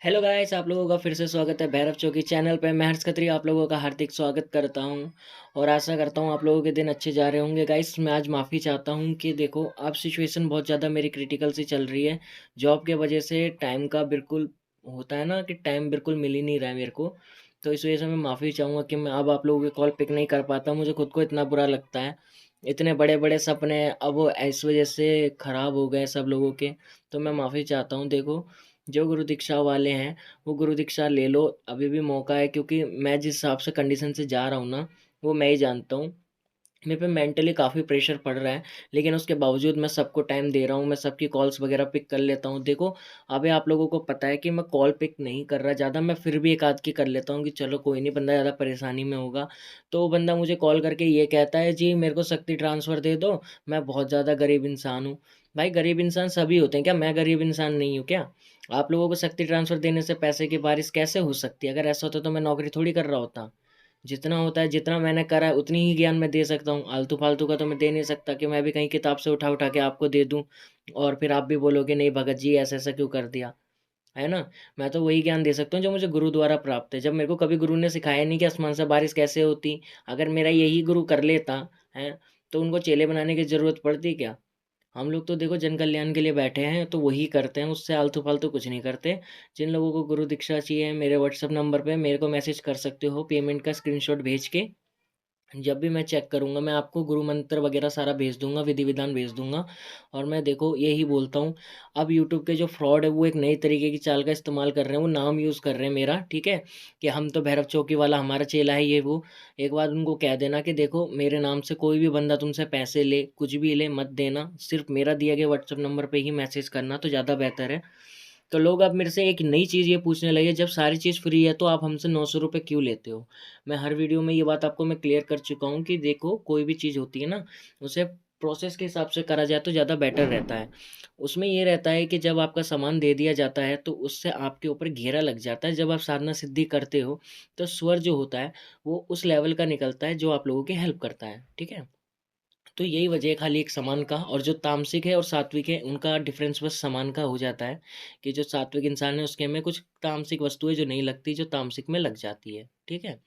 Hello guys, आप लोगों का फिर से स्वागत है भैरव चौकी चैनल पे। मैं हर्ष खत्री आप लोगों का हार्दिक स्वागत करता हूं और आशा करता हूं आप लोगों के दिन अच्छे जा रहे होंगे। गाइस, मैं आज माफ़ी चाहता हूं कि देखो अब सिचुएशन बहुत ज़्यादा मेरी क्रिटिकल सी चल रही है। जॉब के वजह से टाइम का बिल्कुल होता है ना कि टाइम बिल्कुल मिल ही नहीं रहा है मेरे को। तो इस वजह से मैं माफ़ी चाहूँगा कि मैं अब आप लोगों की कॉल पिक नहीं कर पाता। मुझे खुद को इतना बुरा लगता है। इतने बड़े बड़े सपने अब वो इस वजह से ख़राब हो गए सब लोगों के। तो मैं माफ़ी चाहता हूँ। देखो, जो गुरु दीक्षा वाले हैं वो गुरु दीक्षा ले लो, अभी भी मौका है, क्योंकि मैं जिस हिसाब से कंडीशन से जा रहा हूँ ना, वो मैं ही जानता हूँ। मेरे पे मेंटली काफ़ी प्रेशर पड़ रहा है, लेकिन उसके बावजूद मैं सबको टाइम दे रहा हूँ, मैं सबकी कॉल्स वगैरह पिक कर लेता हूँ। देखो, अभी आप लोगों को पता है कि मैं कॉल पिक नहीं कर रहा ज़्यादा, मैं फिर भी एक आध की कर लेता हूँ कि चलो कोई नहीं, बंदा ज़्यादा परेशानी में होगा। तो वो बंदा मुझे कॉल करके ये कहता है, जी मेरे को शक्ति ट्रांसफ़र दे दो, मैं बहुत ज़्यादा गरीब इंसान हूँ। भाई, गरीब इंसान सभी होते हैं क्या? मैं गरीब इंसान नहीं हूँ क्या? आप लोगों को शक्ति ट्रांसफ़र देने से पैसे की बारिश कैसे हो सकती है? अगर ऐसा होता तो मैं नौकरी थोड़ी कर रहा होता। जितना होता है, जितना मैंने करा है उतनी ही ज्ञान मैं दे सकता हूँ। आलतू-फालतू का तो मैं दे नहीं सकता कि मैं भी कहीं किताब से उठा-उठा के आपको दे दूँ और फिर आप भी बोलोगे नहीं भगत जी ऐसा-ऐसा क्यों कर दिया, है ना? मैं तो वही ज्ञान दे सकता हूँ जो मुझे गुरु द्वारा प्राप्त है। जब मेरे को कभी गुरु ने सिखाया नहीं कि आसमान से बारिश कैसे होती, अगर मेरा यही गुरु कर लेता, हैं, तो उनको चेले बनाने की ज़रूरत पड़ती क्या? हम लोग तो देखो जन कल्याण के लिए बैठे हैं, तो वही करते हैं, उससे आलतू-फालतू कुछ नहीं करते। जिन लोगों को गुरु दीक्षा चाहिए, मेरे व्हाट्सएप नंबर पे मेरे को मैसेज कर सकते हो, पेमेंट का स्क्रीनशॉट भेज के। जब भी मैं चेक करूँगा, मैं आपको गुरु मंत्र वगैरह सारा भेज दूँगा, विधि-विधान भेज दूँगा। और मैं देखो यही बोलता हूँ, अब यूट्यूब के जो फ्रॉड है वो एक नई तरीके की चाल का इस्तेमाल कर रहे हैं, वो नाम यूज़ कर रहे हैं मेरा, ठीक है? कि हम तो भैरव चौकी वाला हमारा चेला है ये वो। एक बार उनको कह देना कि देखो मेरे नाम से कोई भी बंदा तुमसे पैसे ले, कुछ भी ले, मत देना, सिर्फ़ मेरा दिया गया व्हाट्सएप नंबर पे ही मैसेज करना तो ज़्यादा बेहतर है। तो लोग अब मेरे से एक नई चीज़ ये पूछने लगे, जब सारी चीज़ फ्री है तो आप हमसे ₹900 क्यों लेते हो? मैं हर वीडियो में ये बात आपको मैं क्लियर कर चुका हूँ कि देखो कोई भी चीज़ होती है ना, उसे प्रोसेस के हिसाब से करा जाए तो ज़्यादा बेटर रहता है। उसमें ये रहता है कि जब आपका सामान दे दिया जाता है तो उससे आपके ऊपर घेरा लग जाता है। जब आप साधना सिद्धि करते हो तो स्वर जो होता है वो उस लेवल का निकलता है जो आप लोगों की हेल्प करता है, ठीक है? तो यही वजह है खाली एक समान का, और जो तामसिक है और सात्विक है उनका डिफरेंस बस समान का हो जाता है कि जो सात्विक इंसान है उसके में कुछ तामसिक वस्तुएं जो नहीं लगती जो तामसिक में लग जाती है, ठीक है?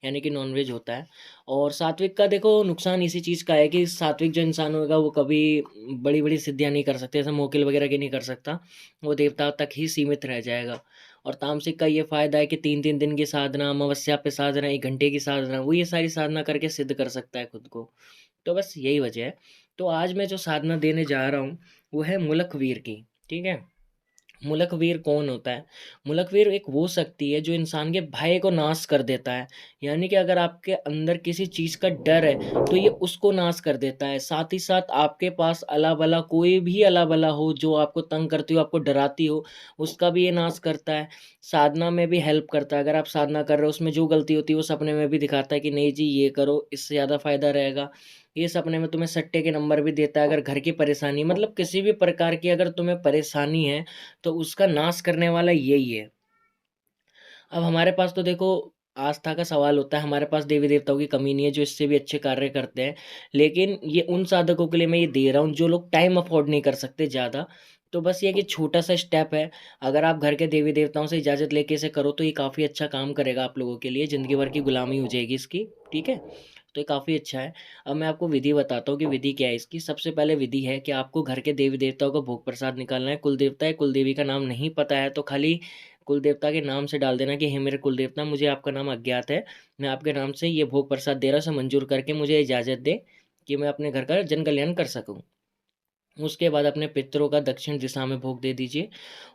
यानी कि नॉनवेज होता है। और सात्विक का देखो नुकसान इसी चीज़ का है कि सात्विक जो इंसान होगा वो कभी बड़ी बड़ी सिद्धियां नहीं कर सकते, जैसे मोकिल वगैरह की नहीं कर सकता। वो देवता तक ही सीमित रह जाएगा। और तामसिक का ये फायदा है कि 3-3 दिन की साधना, अमावस्या पे साधना, 1 घंटे की साधना, वो ये सारी साधना करके सिद्ध कर सकता है खुद को। तो बस यही वजह है। तो आज मैं जो साधना देने जा रहा हूँ, वो है मुलकवीर की, ठीक है? मुलकवीर कौन होता है? मुलकवीर एक वो शक्ति है जो इंसान के भय को नाश कर देता है। यानी कि अगर आपके अंदर किसी चीज़ का डर है, तो ये उसको नाश कर देता है। साथ ही साथ आपके पास अला-बला कोई भी अला-बला हो जो आपको तंग करती हो, आपको डराती हो, उसका भी ये नाश करता है। साधना में भी हेल्प करता है। अगर आप साधना कर रहे हो, उसमें जो गलती होती है वो सपने में भी दिखाता है कि नहीं जी ये करो, इससे ज़्यादा फ़ायदा रहेगा। ये सपने में तुम्हें सट्टे के नंबर भी देता है। अगर घर की परेशानी मतलब किसी भी प्रकार की अगर तुम्हें परेशानी है, तो उसका नाश करने वाला यही है। अब हमारे पास तो देखो आस्था का सवाल होता है, हमारे पास देवी-देवताओं की कमी नहीं है जो इससे भी अच्छे कार्य करते हैं। लेकिन ये उन साधकों के लिए मैं ये दे रहा हूँ जो लोग टाइम अफ़ोर्ड नहीं कर सकते ज़्यादा। तो बस ये कि छोटा-सा स्टेप है, अगर आप घर के देवी-देवताओं से इजाज़त लेके इसे करो तो ये काफ़ी अच्छा काम करेगा आप लोगों के लिए, ज़िंदगी भर की गुलामी हो जाएगी इसकी, ठीक है? तो ये काफ़ी अच्छा है। अब मैं आपको विधि बताता हूँ कि विधि क्या है इसकी। सबसे पहले विधि है कि आपको घर के देवी-देवताओं का भोग प्रसाद निकालना है। कुल देवता या कुल देवी का नाम नहीं पता है तो खाली कुल देवता के नाम से डाल देना कि हे मेरे कुल देवता, मुझे आपका नाम अज्ञात है। मैं आपके नाम से ये भोग प्रसाद दे रहा हूँ, इसे मंज़ूर करके मुझे इजाज़त दें कि मैं अपने घर का जन कल्याण कर सकूँ। उसके बाद अपने पितरों का दक्षिण दिशा में भोग दे दीजिए।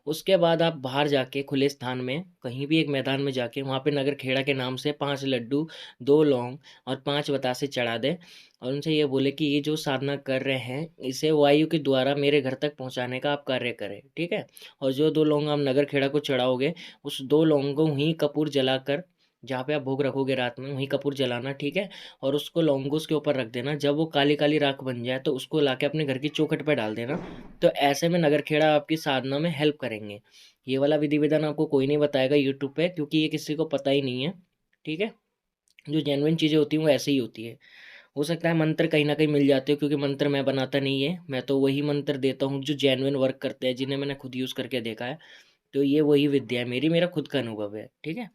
उसके बाद आप बाहर जाके खुले स्थान में कहीं भी एक मैदान में जाके वहाँ पे नगर खेड़ा के नाम से 5 लड्डू, 2 लौंग और 5 बतासे चढ़ा दें और उनसे ये बोले कि ये जो साधना कर रहे हैं, इसे वायु के द्वारा मेरे घर तक पहुँचाने का आप कार्य करें, ठीक है? और जो 2 लौंग आप नगर खेड़ा को चढ़ाओगे, उस 2 लौंग को वहीं कपूर जलाकर जहाँ पे आप भोग रखोगे रात में, वहीं कपूर जलाना, ठीक है? और उसको लौंगों उसके ऊपर रख देना। जब वो काली-काली राख बन जाए तो उसको लाके अपने घर की चौखट पे डाल देना। तो ऐसे में नगर खेड़ा आपकी साधना में हेल्प करेंगे। ये वाला विधि-विधान आपको कोई नहीं बताएगा यूट्यूब पे क्योंकि ये किसी को पता ही नहीं है, ठीक है? जो जेनुइन चीज़ें होती हैं वो ऐसे ही होती है। हो सकता है मंत्र कहीं न कहीं मिल जाते हो क्योंकि मंत्र मैं बनाता नहीं है। मैं तो वही मंत्र देता हूँ जो जेनुइन वर्क करते हैं, जिन्हें मैंने खुद यूज़ करके देखा है। तो ये वही विद्या है मेरी, मेरा खुद का अनुभव है, ठीक है।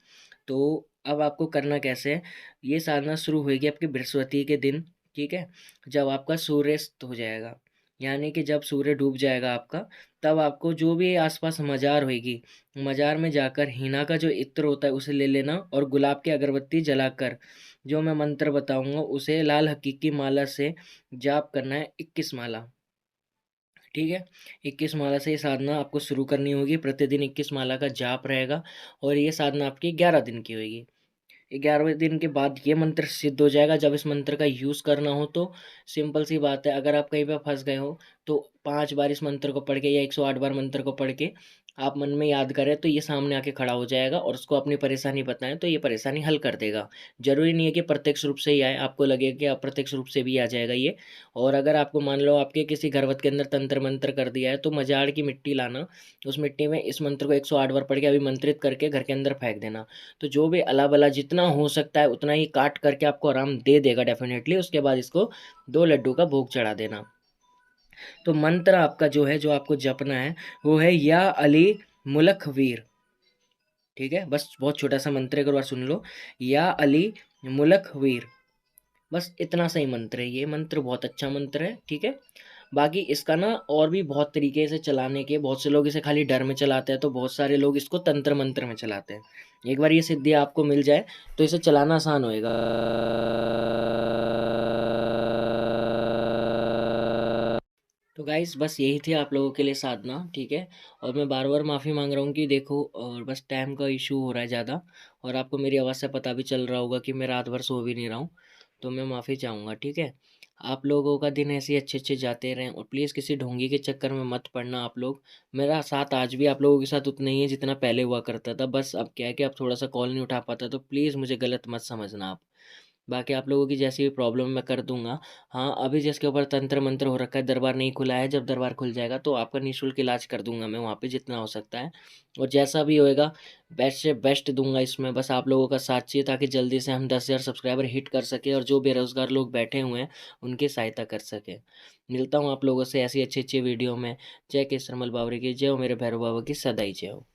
तो अब आपको करना कैसे है, ये साधना शुरू होगी आपके बृहस्पति के दिन, ठीक है, जब आपका सूर्यास्त हो जाएगा, यानी कि जब सूर्य डूब जाएगा आपका, तब आपको जो भी आसपास मजार होगी, मजार में जाकर हीना का जो इत्र होता है उसे ले लेना, और गुलाब की अगरबत्ती जलाकर जो मैं मंत्र बताऊंगा उसे लाल हकीकी माला से जाप करना है, 21 माला, ठीक है। 21 माला से ये साधना आपको शुरू करनी होगी, प्रतिदिन 21 माला का जाप रहेगा, और ये साधना आपकी 11 दिन की होगी। 11वें दिन के बाद ये मंत्र सिद्ध हो जाएगा। जब इस मंत्र का यूज़ करना हो तो सिंपल सी बात है, अगर आप कहीं पे फंस गए हो तो 5 बार इस मंत्र को पढ़ के या 108 बार मंत्र को पढ़ के आप मन में याद करें तो ये सामने आके खड़ा हो जाएगा, और उसको अपनी परेशानी बताएं तो ये परेशानी हल कर देगा। जरूरी नहीं है कि प्रत्यक्ष रूप से ही आए, आपको लगे कि अप्रत्यक्ष रूप से भी आ जाएगा ये। और अगर आपको मान लो आपके किसी घरवत के अंदर तंत्र मंत्र कर दिया है तो मजाड़ की मिट्टी लाना, उस मिट्टी में इस मंत्र को 108 बार पढ़ के अभिमंत्रित करके घर के अंदर फेंक देना। तो जो भी अला बला जितना हो सकता है उतना ही काट करके आपको आराम दे देगा डेफिनेटली। उसके बाद इसको 2 लड्डू का भोग चढ़ा देना। तो मंत्र आपका जो है, जो आपको जपना है वो है या अली मुलक वीर, ठीक है। बस बहुत छोटा सा मंत्र है, एक बार सुन लो, या अली मुलक वीर, बस इतना सही मंत्र है। ये मंत्र बहुत अच्छा मंत्र है, ठीक है। बाकी इसका ना और भी बहुत तरीके से चलाने के, बहुत से लोग इसे खाली डर में चलाते हैं, तो बहुत सारे लोग इसको तंत्र मंत्र में चलाते हैं। एक बार ये सिद्धि आपको मिल जाए तो इसे चलाना आसान होएगा। तो गाइस बस यही थी आप लोगों के लिए साधना, ठीक है। और मैं बार बार माफ़ी मांग रहा हूँ कि देखो, और बस टाइम का इशू हो रहा है ज़्यादा, और आपको मेरी आवाज़ से पता भी चल रहा होगा कि मैं रात भर सो भी नहीं रहा हूँ, तो मैं माफ़ी चाहूँगा, ठीक है। आप लोगों का दिन ऐसे ही अच्छे अच्छे जाते रहें, और प्लीज़ किसी ढोंगी के चक्कर में मत पड़ना आप लोग। मेरा साथ आज भी आप लोगों के साथ उतना ही है जितना पहले हुआ करता था, बस अब क्या है कि अब थोड़ा सा कॉल नहीं उठा पाता, तो प्लीज़ मुझे गलत मत समझना आप। बाकी आप लोगों की जैसी भी प्रॉब्लम मैं कर दूंगा। हाँ, अभी जिसके ऊपर तंत्र मंत्र हो रखा है, दरबार नहीं खुला है, जब दरबार खुल जाएगा तो आपका निःशुल्क इलाज कर दूंगा मैं वहाँ पे जितना हो सकता है, और जैसा भी होएगा बेस्ट से बेस्ट दूंगा इसमें। बस आप लोगों का साथ चाहिए ताकि जल्दी से हम 10,000 सब्सक्राइबर हिट कर सके, और जो बेरोजगार लोग बैठे हुए हैं उनकी सहायता कर सके। मिलता हूँ आप लोगों से ऐसी अच्छी अच्छी वीडियो में। जय केसरमल बावरी की जय हो, मेरे भैरव बाबा की सदाई जय हो।